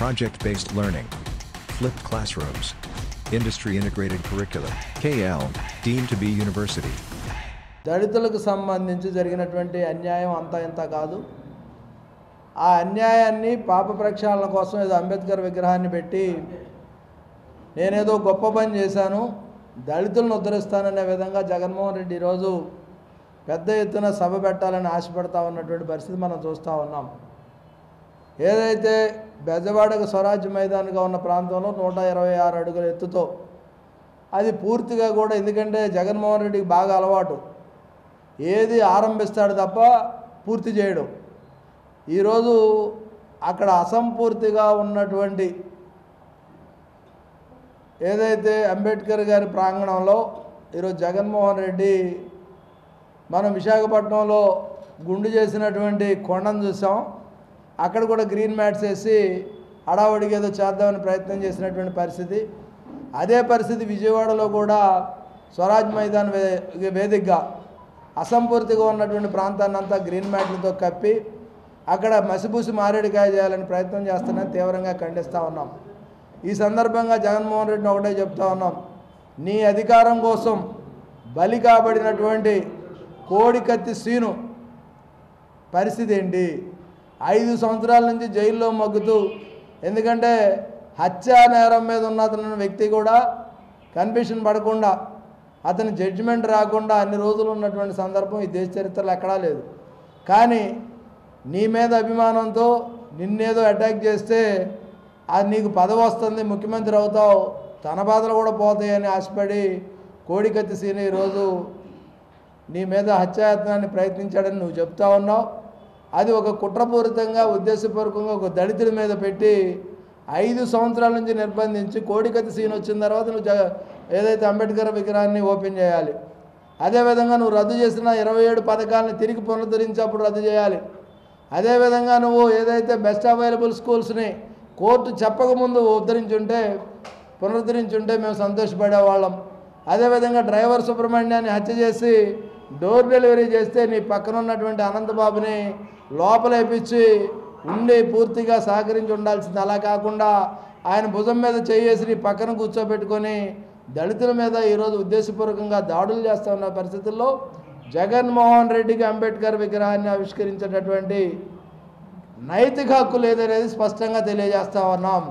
project-based learning, flipped classrooms, industry-integrated curriculum, KL, deemed to be university. దళితులకు సంబంధించి జరిగినటువంటి అన్యాయం అంతా ఇంత కాదు. ఆ అన్యాయాన్ని పాప ప్రక్షాళన కోసం ఏదో అంబేద్కర్ విగ్రహాన్ని పెట్టి నేనేదో గొప్ప పని చేశాను, దళితులను ఉద్ధరిస్తాననే విధంగా జగన్మోహన్ రెడ్డి ఈరోజు పెద్ద ఎత్తున సభ పెట్టాలని ఆశపడతా ఉన్నటువంటి పరిస్థితి మనం చూస్తూ ఉన్నాం. ఏదైతే బెజవాడకు స్వరాజ్య మైదానంగా ఉన్న ప్రాంతంలో 126 అడుగుల ఎత్తుతో అది పూర్తిగా కూడా, ఎందుకంటే జగన్మోహన్ రెడ్డికి బాగా అలవాటు, ఏది ఆరంభిస్తాడు తప్ప పూర్తి చేయడం. ఈరోజు అక్కడ అసంపూర్తిగా ఉన్నటువంటి ఏదైతే అంబేద్కర్ గారి ప్రాంగణంలో ఈరోజు జగన్మోహన్ రెడ్డి మనం విశాఖపట్నంలో గుండు చేసినటువంటి కొండను చూసాం. అక్కడ కూడా గ్రీన్ మ్యాట్స్ వేసి హడావడిగా ఏదో చేద్దామని ప్రయత్నం చేసినటువంటి పరిస్థితి. అదే పరిస్థితి విజయవాడలో కూడా స్వరాజ్ మైదాన్ వేదికగా అసంపూర్తిగా ఉన్నటువంటి ప్రాంతాన్ని అంతా గ్రీన్ మ్యాట్లతో కప్పి అక్కడ మసిపూసి మారేడుకాయ చేయాలని ప్రయత్నం చేస్తున్నారని తీవ్రంగా ఖండిస్తూ ఉన్నాం. ఈ సందర్భంగా జగన్మోహన్ రెడ్డిని ఒకటే చెప్తా ఉన్నాం, నీ అధికారం కోసం బలి కాబడినటువంటి కోడికత్తి శ్రీను పరిస్థితి ఏంటి? 5 సంవత్సరాల నుంచి జైల్లో మగ్గుతూ, ఎందుకంటే హత్యా నేరం మీద ఉన్న వ్యక్తి కూడా కన్విక్షన్ పడకుండా, అతని జడ్జిమెంట్ రాకుండా అన్ని రోజులు ఉన్నటువంటి సందర్భం ఈ దేశ చరిత్రలో ఎక్కడా లేదు. కానీ నీ మీద అభిమానంతో నిన్నేదో అటాక్ చేస్తే అది నీకు పదవి వస్తుంది, ముఖ్యమంత్రి అవుతావు, తన బాధలు కూడా పోతాయని ఆశపడి కోడికత్తి సీని ఈరోజు నీ మీద హత్యాయత్నాన్ని ప్రయత్నించాడని నువ్వు చెప్తా ఉన్నావు. అది ఒక కుట్రపూరితంగా ఉద్దేశపూర్వకంగా ఒక దళితుడి మీద పెట్టి 5 సంవత్సరాల నుంచి నిర్బంధించి కోడికత్తి సీన్ వచ్చిన తర్వాత నువ్వు ఏదైతే అంబేద్కర్ విగ్రహాన్ని ఓపెన్ చేయాలి. అదేవిధంగా నువ్వు రద్దు చేసిన 27 పథకాలను తిరిగి పునరుద్ధరించి అప్పుడు రద్దు చేయాలి. అదేవిధంగా నువ్వు ఏదైతే బెస్ట్ అవైలబుల్ స్కూల్స్ని కోర్టు చెప్పకముందు పునరుద్ధరించుంటే మేము సంతోషపడేవాళ్ళం. అదేవిధంగా డ్రైవర్ సుబ్రహ్మణ్యాన్ని హత్య చేసి డోర్ డెలివరీ చేస్తే నీ పక్కన ఉన్నటువంటి అనంతబాబుని లోపలేపించి ఉండి పూర్తిగా సహకరించి ఉండాల్సింది. అలా కాకుండా ఆయన భుజం మీద చేయేసి నీ పక్కన కూర్చోబెట్టుకొని దళితుల మీద ఈరోజు ఉద్దేశపూర్వకంగా దాడులు చేస్తూ ఉన్న పరిస్థితుల్లో జగన్మోహన్ రెడ్డికి అంబేద్కర్ విగ్రహాన్ని ఆవిష్కరించేటటువంటి నైతిక హక్కు లేదనేది స్పష్టంగా తెలియజేస్తా ఉన్నాం.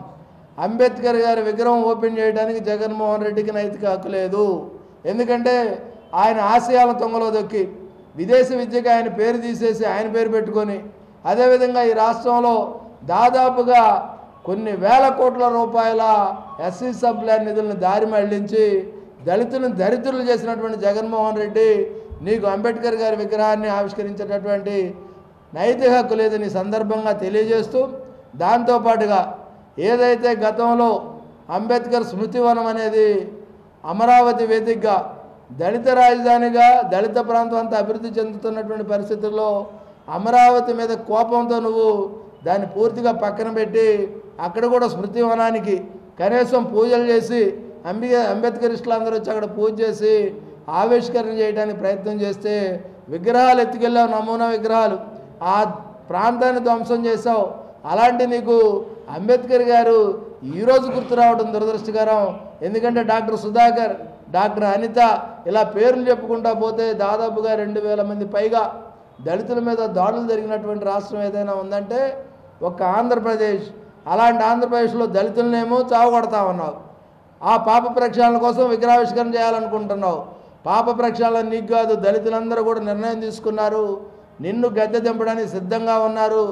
అంబేద్కర్ గారి విగ్రహం ఓపెన్ చేయడానికి జగన్మోహన్ రెడ్డికి నైతిక హక్కు లేదు. ఎందుకంటే ఆయన ఆశయాల తొంగలో దొక్కి విదేశీ విద్యకి ఆయన పేరు తీసేసి ఆయన పేరు పెట్టుకొని, అదేవిధంగా ఈ రాష్ట్రంలో దాదాపుగా కొన్ని వేల కోట్ల రూపాయల ఎస్సీ సబ్ ప్లాన్ నిధులను దారి మళ్లించి దళితులను దరిద్రులు చేసినటువంటి జగన్మోహన్ రెడ్డి నీకు అంబేద్కర్ గారి విగ్రహాన్ని ఆవిష్కరించేటటువంటి నైతిక హక్కు లేదని సందర్భంగా తెలియజేస్తూ, దాంతోపాటుగా ఏదైతే గతంలో అంబేద్కర్ స్మృతివనం అనేది అమరావతి వేదికగా దళిత రాజధానిగా దళిత ప్రాంతం అంతా అభివృద్ధి చెందుతున్నటువంటి పరిస్థితుల్లో అమరావతి మీద కోపంతో నువ్వు దాన్ని పూర్తిగా పక్కన పెట్టి అక్కడ కూడా స్మృతివనానికి కనీసం పూజలు చేసి అంబేద్కరిస్టులు అందరూ వచ్చి అక్కడ పూజ చేసి ఆవిష్కరణ చేయడానికి ప్రయత్నం చేస్తే విగ్రహాలు ఎత్తుకెళ్ళావు, నమూనా విగ్రహాలు, ఆ ప్రాంతాన్ని ధ్వంసం చేసావు. అలాంటి నీకు అంబేద్కర్ గారు ఈరోజు గుర్తు రావడం దురదృష్టకరం. ఎందుకంటే డాక్టర్ సుధాకర్, డాక్టర్ అనిత ఇలా పేర్లు చెప్పుకుంటా పోతే దాదాపుగా 2000 మంది పైగా దళితుల మీద దాడులు జరిగినటువంటి రాష్ట్రం ఏదైనా ఉందంటే ఒక ఆంధ్రప్రదేశ్. అలాంటి ఆంధ్రప్రదేశ్లో దళితులనేమో చావగొడతా ఉన్నావు. ఆ పాప ప్రక్షాళన కోసం విగ్రహావిష్కరణ చేయాలనుకుంటున్నావు. పాప ప్రక్షాళన నీకు కాదు, దళితులందరూ కూడా నిర్ణయం తీసుకున్నారు, నిన్ను గద్దె దింపడానికి సిద్ధంగా ఉన్నారు.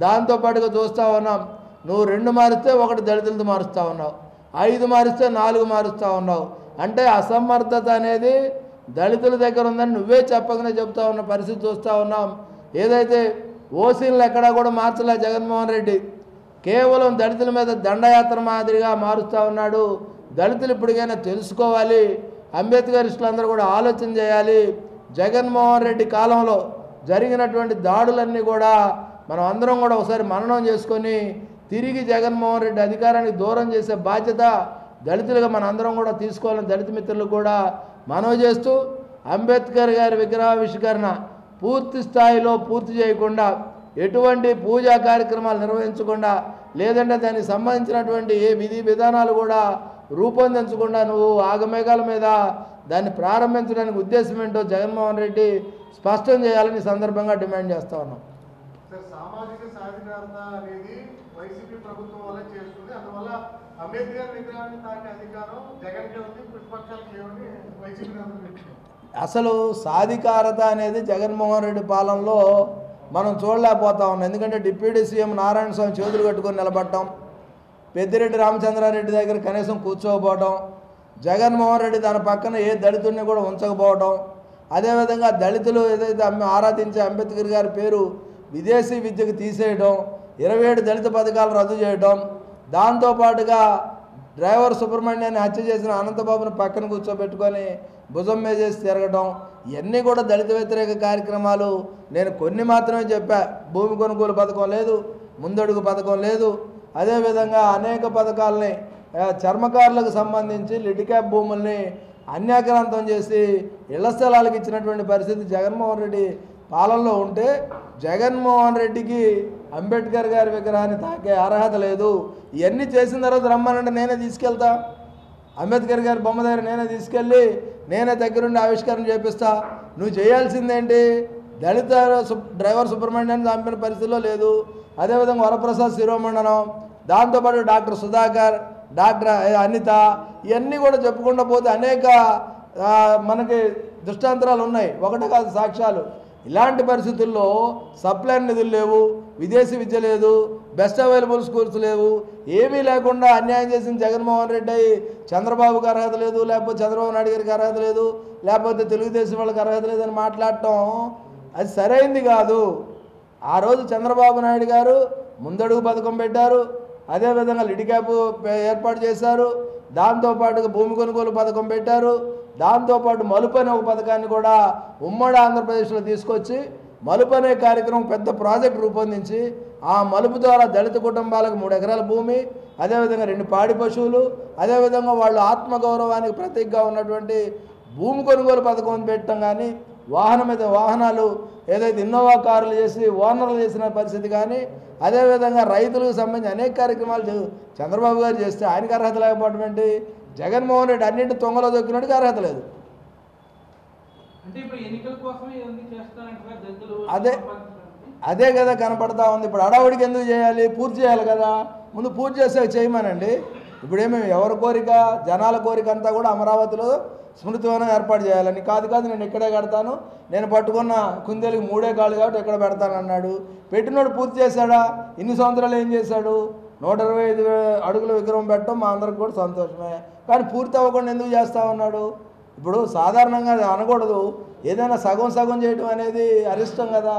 దాంతోపాటుగా చూస్తూ ఉన్నాం, నువ్వు 2 మారిస్తే 1 దళితులతో మారుస్తూ ఉన్నావు, 5 మారిస్తే 4 మారుస్తూ ఉన్నావు. అంటే అసమర్థత అనేది దళితుల దగ్గర ఉందని నువ్వే చెప్పకనే చెప్తా ఉన్న పరిస్థితి చూస్తూ ఉన్నాం. ఏదైతే ఓసీలను ఎక్కడా కూడా మార్చలే జగన్మోహన్ రెడ్డి, కేవలం దళితుల మీద దండయాత్ర మాదిరిగా మారుస్తూ ఉన్నాడు. దళితులు ఇప్పటికైనా తెలుసుకోవాలి, అంబేద్కరిస్టులందరూ కూడా ఆలోచన చేయాలి. జగన్మోహన్ రెడ్డి కాలంలో జరిగినటువంటి దాడులన్నీ కూడా మనం అందరం కూడా ఒకసారి మననం చేసుకొని తిరిగి జగన్మోహన్ రెడ్డి అధికారానికి దూరం చేసే బాధ్యత దళితులుగా మన అందరం కూడా తీసుకోవాలని దళిత మిత్రులు కూడా మనవి చేస్తూ, అంబేద్కర్ గారి విగ్రహావిష్కరణ పూర్తి స్థాయిలో పూర్తి చేయకుండా ఎటువంటి పూజా కార్యక్రమాలు నిర్వహించకుండా లేదంటే దానికి సంబంధించినటువంటి ఏ విధి విధానాలు కూడా రూపొందించకుండా నువ్వు ఆగమేఘాల మీద దాన్ని ప్రారంభించడానికి ఉద్దేశం ఏంటో జగన్మోహన్ రెడ్డి స్పష్టం చేయాలని సందర్భంగా డిమాండ్ చేస్తా ఉన్నాం. సామాజిక సాధికారత అనేది వైసీపీ ప్రభుత్వం వల్ల చేస్తుంది. అందువల్ల అంబేద్కర్ విగ్రహాన్ని తాకే అధికారం జగన్కే ఉంది, ప్రతిపక్షాలకు లేవని వైసీపీ అసలు సాధికారత అనేది జగన్మోహన్ రెడ్డి పాలనలో మనం చూడలేకపోతా ఉన్నాం. ఎందుకంటే డిప్యూటీ సీఎం నారాయణ స్వామి చేతులు కట్టుకొని నిలబడటం, పెద్దిరెడ్డి రామచంద్రారెడ్డి దగ్గర కనీసం కూర్చోకపోవడం, జగన్మోహన్ రెడ్డి తన పక్కన ఏ దళితుడిని కూడా ఉంచకపోవడం, అదేవిధంగా దళితులు ఏదైతే ఆరాధించే అంబేద్కర్ గారి పేరు విదేశీ విద్యకు తీసేయడం, 27 దళిత పథకాలు రద్దు చేయడం, దాంతోపాటుగా డ్రైవర్ సుబ్రహ్మణ్యాన్ని హత్య చేసిన అనంతబాబుని పక్కన కూర్చోబెట్టుకొని భుజం మీద చేసి తిరగడం, ఇవన్నీ కూడా దళిత వ్యతిరేక కార్యక్రమాలు. నేను కొన్ని మాత్రమే చెప్పా. భూమి కొనుగోలు పథకం లేదు, ముందడుగు పథకం లేదు, అదేవిధంగా అనేక పథకాలని చర్మకారులకు సంబంధించి లిటిక్యాప్ భూముల్ని అన్యాక్రాంతం చేసి ఇళ్ల స్థలాలకు ఇచ్చినటువంటి పరిస్థితి జగన్మోహన్ రెడ్డి పాలనలో ఉంటే, జగన్మోహన్ రెడ్డికి అంబేద్కర్ గారి విగ్రహాన్ని తాకే అర్హత లేదు. ఇవన్నీ చేసిన తర్వాత రమ్మనంటే నేనే తీసుకెళ్తా, అంబేద్కర్ గారి బొమ్మ దగ్గర నేనే తీసుకెళ్ళి నేనే దగ్గరుండి ఆవిష్కరణ చేపిస్తా. నువ్వు చేయాల్సిందేంటి? దళిత డ్రైవర్ సుబ్రహ్మణ్యాన్ని చంపిన పరిస్థితిలో లేదు. అదేవిధంగా వరప్రసాద్ శిరోమండనం, దాంతోపాటు డాక్టర్ సుధాకర్, డాక్టర్ అనిత, ఇవన్నీ కూడా చెప్పుకుంటూ పోతే అనేక మనకి దృష్టాంతరాలు ఉన్నాయి, ఒకటి కాదు సాక్ష్యాలు. ఇలాంటి పరిస్థితుల్లో సప్లైన్ నిధులు లేవు, విదేశీ విద్య లేదు, బెస్ట్ అవైలబుల్ స్కూల్స్ లేవు, ఏమీ లేకుండా అన్యాయం చేసిన జగన్మోహన్ రెడ్డి చంద్రబాబుకి అర్హత లేదు, లేకపోతే చంద్రబాబు నాయుడు గారికి అర్హత లేదు, లేకపోతే తెలుగుదేశం వాళ్ళకి అర్హత లేదని మాట్లాడటం అది సరైంది కాదు. ఆ రోజు చంద్రబాబు నాయుడు గారు ముందడుగు పథకం పెట్టారు, అదేవిధంగా లిటిక్యాప్ ఏర్పాటు చేశారు, దాంతోపాటుగా భూమి కొనుగోలు పథకం పెట్టారు, దాంతోపాటు మలుపు అనే ఒక పథకాన్ని కూడా ఉమ్మడి ఆంధ్రప్రదేశ్లో తీసుకొచ్చి మలుపు అనే కార్యక్రమం పెద్ద ప్రాజెక్ట్ రూపొందించి ఆ మలుపు ద్వారా దళిత కుటుంబాలకు 3 ఎకరాల భూమి, అదేవిధంగా 2 పాడి పశువులు, అదేవిధంగా వాళ్ళు ఆత్మగౌరవానికి ప్రతీకగా ఉన్నటువంటి భూమి కొనుగోలు పథకం పెట్టడం, కానీ వాహనాలు ఏదైతే ఇన్నోవా కారులు చేసి ఓనర్లు చేసిన పరిస్థితి, కానీ అదేవిధంగా రైతులకు సంబంధించి అనేక కార్యక్రమాలు చంద్రబాబు గారు చేస్తే ఆయనకు అర్హత లేకపోవడం ఏంటి? జగన్మోహన్ రెడ్డి అన్నింటి తొంగలో దొక్కినట్టుగా అర్హత లేదు. అదే కదా కనపడతా ఉంది. ఇప్పుడు అడావుడికి ఎందుకు చేయాలి? పూర్తి చేయాలి కదా, ముందు పూర్తి చేసాక చేయమనండి. ఇప్పుడేమి ఎవరి కోరిక? జనాల కోరిక అంతా కూడా అమరావతిలో స్మృతివనం ఏర్పాటు చేయాలని కాదు. నేను ఇక్కడే కడతాను, నేను పట్టుకున్న కుందేలుకి 3 కాళ్ళు కాబట్టి ఎక్కడ పెడతాను అన్నాడు. పెట్టినోడు పూర్తి చేశాడా? ఇన్ని సంవత్సరాలు ఏం చేశాడు? 125 అడుగుల విగ్రహం పెట్టడం మా అందరికి కూడా సంతోషమే, కానీ పూర్తి అవ్వకుండా ఎందుకు చేస్తా ఉన్నాడు? ఇప్పుడు సాధారణంగా అది అనకూడదు, ఏదైనా సగం చేయడం అనేది అరిష్టం కదా,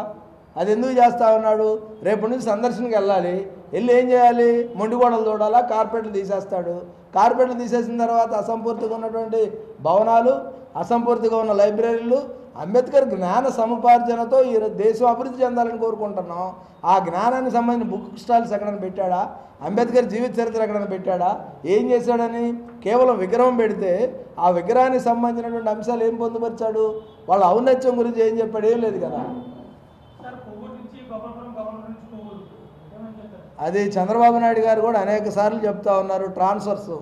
అది ఎందుకు చేస్తా ఉన్నాడు? రేపటి నుంచి సందర్శనకి వెళ్ళాలి, వెళ్ళి ఏం చేయాలి? మొండిగోడలు చూడాలా? కార్పెట్లు తీసేస్తాడు. కార్పెట్లు తీసేసిన తర్వాత అసంపూర్తిగా ఉన్నటువంటి భవనాలు, అసంపూర్తిగా ఉన్న లైబ్రరీలు, అంబేద్కర్ జ్ఞాన సముపార్జనతో ఈ దేశం అభివృద్ధి చెందాలని కోరుకుంటున్నాం. ఆ జ్ఞానానికి సంబంధించిన బుక్ స్టాల్స్ ఎక్కడైనా పెట్టాడా? అంబేద్కర్ జీవిత చరిత్ర ఎక్కడైనా పెట్టాడా? ఏం చేశాడని? కేవలం విగ్రహం పెడితే ఆ విగ్రహానికి సంబంధించినటువంటి అంశాలు ఏం పొందుపరిచాడు? వాళ్ళ ఔన్నత్యం గురించి ఏం చెప్పాడు? ఏం లేదు కదా. అది చంద్రబాబు నాయుడు గారు కూడా అనేక సార్లు చెప్తా ఉన్నారు. ట్రాన్స్ఫర్స్,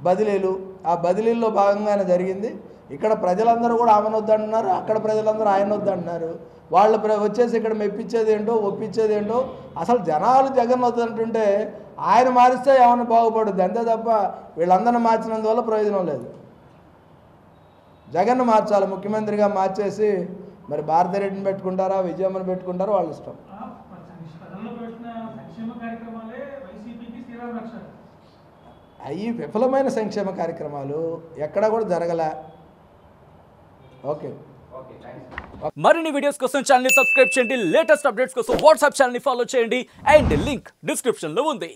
బదిలీలు, ఆ బదిలీల్లో భాగంగానే జరిగింది. ఇక్కడ ప్రజలందరూ కూడా ఆమెను వద్దంటున్నారు, అక్కడ ప్రజలందరూ ఆయన వద్దంటున్నారు. వాళ్ళు వచ్చేసి ఇక్కడ మెప్పించేది ఏంటో ఒప్పించేది ఏంటో. అసలు జనాలు జగన్ వద్దంటుంటే ఆయన మారిస్తే ఏమైనా బాగుపడుద్ది, అంతే తప్ప వీళ్ళందరినీ మార్చినందువల్ల ప్రయోజనం లేదు. జగన్ను మార్చాలి, ముఖ్యమంత్రిగా మార్చేసి మరి భారతిరెడ్డిని పెట్టుకుంటారా, విజయమ్మని పెట్టుకుంటారా, వాళ్ళ ఇష్టం. అవి విఫలమైన సంక్షేమ కార్యక్రమాలు ఎక్కడా కూడా జరగలే. ఓకే, మరిన్ని వీడియోస్ కోసం ఛానల్ ని సబ్స్క్రైబ్ చేయండి, లేటెస్ట్ అప్డేట్స్ కోసం వాట్సాప్ ఛానల్ ని ఫాలో చేయండి, అండ్ లింక్ డిస్క్రిప్షన్ లో ఉంది.